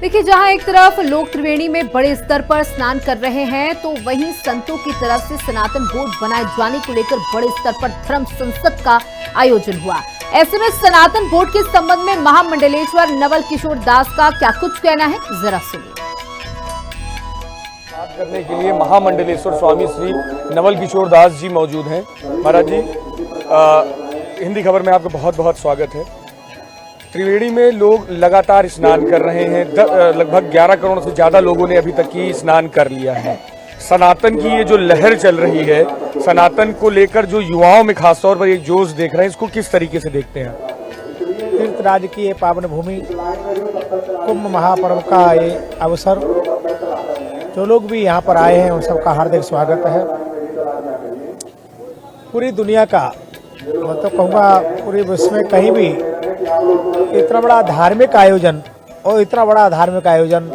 देखिए, जहां एक तरफ लोग त्रिवेणी में बड़े स्तर पर स्नान कर रहे हैं, तो वहीं संतों की तरफ से सनातन बोर्ड बनाए जाने को लेकर बड़े स्तर पर धर्म संसद का आयोजन हुआ। ऐसे में सनातन बोर्ड के संबंध में महामंडलेश्वर नवल किशोर दास का क्या कुछ कहना है, जरा सुनिए। बात करने के लिए महामंडलेश्वर स्वामी श्री नवल किशोर दास जी मौजूद हैं। महाराज जी, हिंदी खबर में आपका बहुत बहुत स्वागत है। त्रिवेणी में लोग लगातार स्नान कर रहे हैं। लगभग 11 करोड़ से ज़्यादा लोगों ने अभी तक ही स्नान कर लिया है। सनातन की ये जो लहर चल रही है, सनातन को लेकर जो युवाओं में खासतौर पर एक जोश देख रहे हैं, इसको किस तरीके से देखते हैं? तीर्थराज की ये पावन भूमि, कुंभ महापर्व का ये अवसर, जो लोग भी यहाँ पर आए हैं उन सबका हार्दिक स्वागत है। पूरी दुनिया का, मैं तो कहूँगा पूरे विश्व में कहीं भी इतना बड़ा धार्मिक आयोजन और इतना बड़ा धार्मिक आयोजन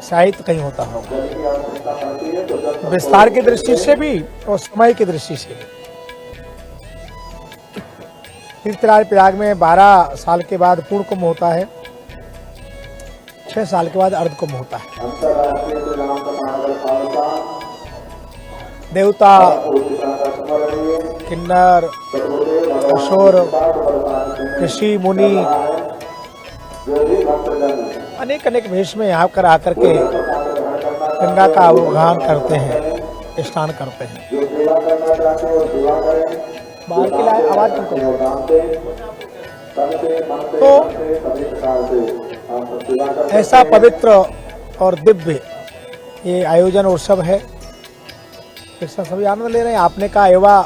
शायद कहीं होता होगा, विस्तार की दृष्टि से भी और समय की दृष्टि से भी। तीर्थराज प्रयाग में 12 साल के बाद पूर्ण कुंभ होता है, 6 साल के बाद अर्ध कुंभ होता है। देवता, किन्नर, किशोर, ऋषि मुनि अनेक अनेक वेश में यहाँ कर आकर के गंगा का अवगाहन करते हैं, स्नान करते हैं। बाहर की आवाज तो ऐसा पवित्र और दिव्य ये आयोजन उत्सव है, इसका सभी आनंद ले रहे हैं। आपने कहा युवा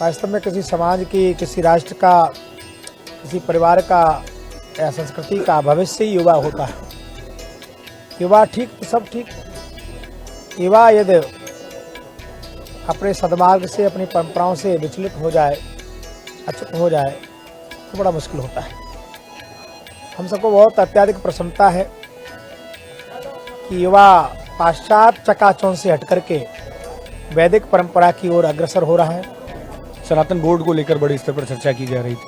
वास्तव में किसी समाज की, किसी राष्ट्र का, किसी परिवार का या संस्कृति का भविष्य ही युवा होता है। युवा ठीक तो सब ठीक। युवा यदि अपने सद्मार्ग से, अपनी परंपराओं से विचलित हो जाए, अच्युत हो जाए, तो बड़ा मुश्किल होता है। हम सबको बहुत अत्यधिक प्रसन्नता है कि युवा पाश्चात्य चकाचौंध से हट करके वैदिक परंपरा की ओर अग्रसर हो रहा है। सनातन बोर्ड को लेकर बड़े स्तर पर चर्चा की जा रही थी,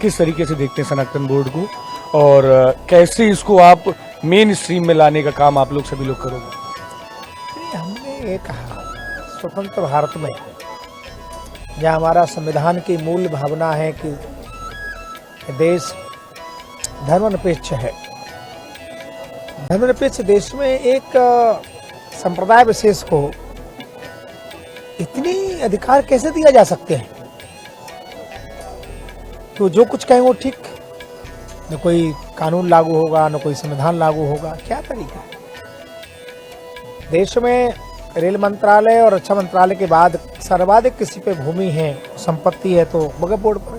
किस तरीके से देखते हैं सनातन बोर्ड को और कैसे इसको आप मेन स्ट्रीम में लाने का काम आप लोग सभी लोग करोगे? हमने ये कहा, स्वतंत्र भारत में जहाँ हमारा संविधान की मूल भावना है कि देश धर्मनिरपेक्ष है, धर्मनिरपेक्ष देश में एक संप्रदाय विशेष को इतनी अधिकार कैसे दिया जा सकते हैं? तो जो कुछ कहें वो ठीक, न कोई कानून लागू होगा, न कोई संविधान लागू होगा, क्या तरीका है? देश में रेल मंत्रालय और रक्षा मंत्रालय के बाद सर्वाधिक किसी पे भूमि है, संपत्ति है, तो वक्फ बोर्ड पर।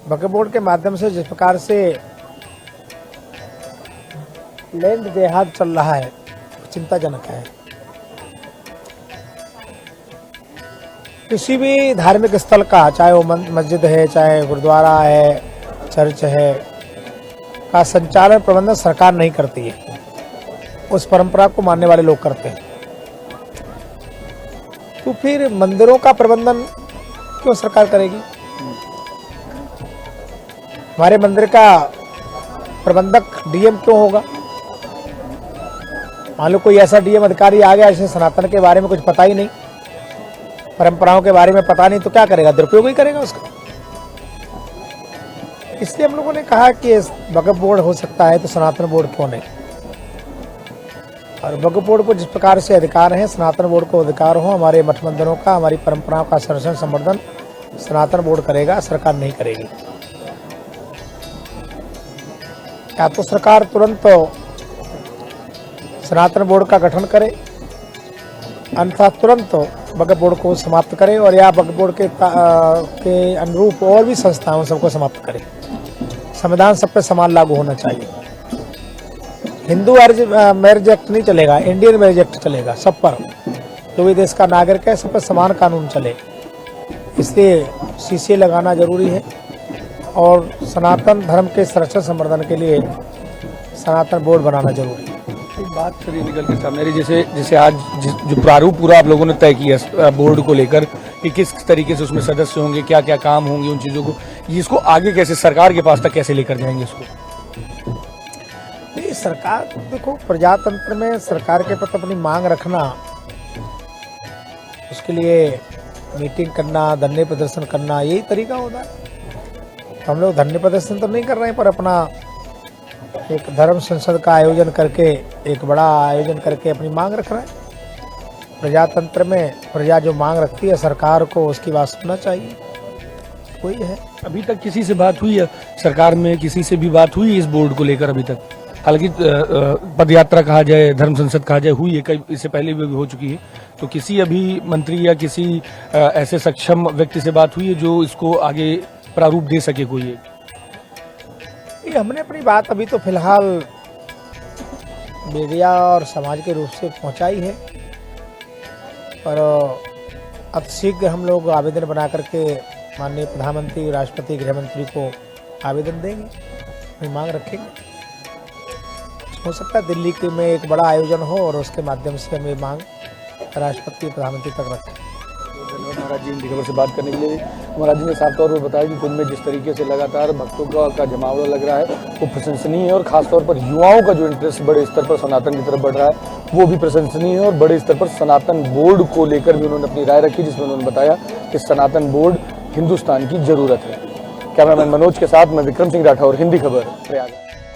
वक्फ बोर्ड के माध्यम से जिस प्रकार से लैंड देहात चल रहा है, चिंताजनक है। किसी भी धार्मिक स्थल का, चाहे वो मस्जिद है, चाहे गुरुद्वारा है, चर्च है, का संचालन प्रबंधन सरकार नहीं करती है, उस परंपरा को मानने वाले लोग करते हैं। तो फिर मंदिरों का प्रबंधन क्यों सरकार करेगी? हमारे मंदिर का प्रबंधक डीएम क्यों होगा? मान लो कोई ऐसा डीएम अधिकारी आ गया जिसे सनातन के बारे में कुछ पता ही नहीं, परंपराओं के बारे में पता नहीं, तो क्या करेगा? दुरुपयोग ही करेगा उसका। इसलिए हम लोगों ने कहा कि वक्फ बोर्ड हो सकता है, तो सनातन बोर्ड क्यों नहीं? और वक्फ बोर्ड को जिस प्रकार से अधिकार है, सनातन बोर्ड को अधिकार हो। हमारे मठ मंदिरों का, हमारी परंपराओं का संरक्षण संवर्धन सनातन बोर्ड करेगा, सरकार नहीं करेगी। या तो सरकार तुरंत सनातन बोर्ड का गठन करे, अन्यथा तुरंत वक्फ बोर्ड को समाप्त करे, और या वक्फ बोर्ड के अनुरूप और भी संस्थाओं सबको समाप्त करे। संविधान सब पे समान लागू होना चाहिए। हिंदू मैरिज एक्ट नहीं चलेगा, इंडियन मैरिज एक्ट चलेगा सब पर। जो भी देश का नागरिक है, सब पर समान कानून चले। इसलिए सीसीए लगाना जरूरी है, और सनातन धर्म के संरक्षण संवर्धन के लिए सनातन बोर्ड बनाना जरूरी है। एक बात सभी निकल के सामने रही, जैसे आज जो प्रारूप पूरा आप लोगों ने तय किया बोर्ड को लेकर कि किस तरीके से उसमें सदस्य होंगे, क्या क्या काम होंगे, उन चीज़ों को इसको आगे कैसे सरकार के पास तक कैसे लेकर जाएंगे इसको? नहीं, सरकार देखो, प्रजातंत्र में सरकार के प्रति अपनी मांग रखना, उसके लिए मीटिंग करना, धरने प्रदर्शन करना, यही तरीका होता है। तो हम लोग धरने प्रदर्शन तो नहीं कर रहे हैं, पर अपना एक धर्म संसद का आयोजन करके, एक बड़ा आयोजन करके अपनी मांग रख रहे हैं। प्रजातंत्र में प्रजा जो मांग रखती है, सरकार को उसकी बात सुनना चाहिए, वही है। अभी तक किसी से बात हुई है सरकार में, किसी से भी बात हुई है इस बोर्ड को लेकर अभी तक? हालांकि पद यात्रा कहा जाए, धर्म संसद कहा जाए, हुई है, कई इससे पहले भी हो चुकी है, तो किसी अभी मंत्री या किसी ऐसे सक्षम व्यक्ति से बात हुई है जो इसको आगे प्रारूप दे सके कोई? ये हमने अपनी बात अभी तो फिलहाल मीडिया और समाज के रूप से पहुंचाई है, पर अतिशीघ्र हम लोग आवेदन बना करके माननीय प्रधानमंत्री, राष्ट्रपति, गृह मंत्री को आवेदन देंगे, अपनी मांग रखेंगे। हो सकता है दिल्ली के में एक बड़ा आयोजन हो और उसके माध्यम से हम ये मांग राष्ट्रपति, प्रधानमंत्री तक रखें। धन्यवाद महाराज जी हिंदी खबर से बात करने के लिए। महाराज जी ने साफ तौर पर बताया कि कुंभ में जिस तरीके से लगातार भक्तों का जमावड़ा लग रहा है वो प्रशंसनीय है, और खासतौर पर युवाओं का जो इंटरेस्ट बड़े स्तर पर सनातन की तरफ बढ़ रहा है वो भी प्रशंसनीय है। और बड़े स्तर पर सनातन बोर्ड को लेकर भी उन्होंने अपनी राय रखी, जिसमें उन्होंने बताया कि सनातन बोर्ड हिंदुस्तान की जरूरत है। कैमरामैन मनोज के साथ मैं विक्रम सिंह राठौर, हिंदी खबर, प्रयाग।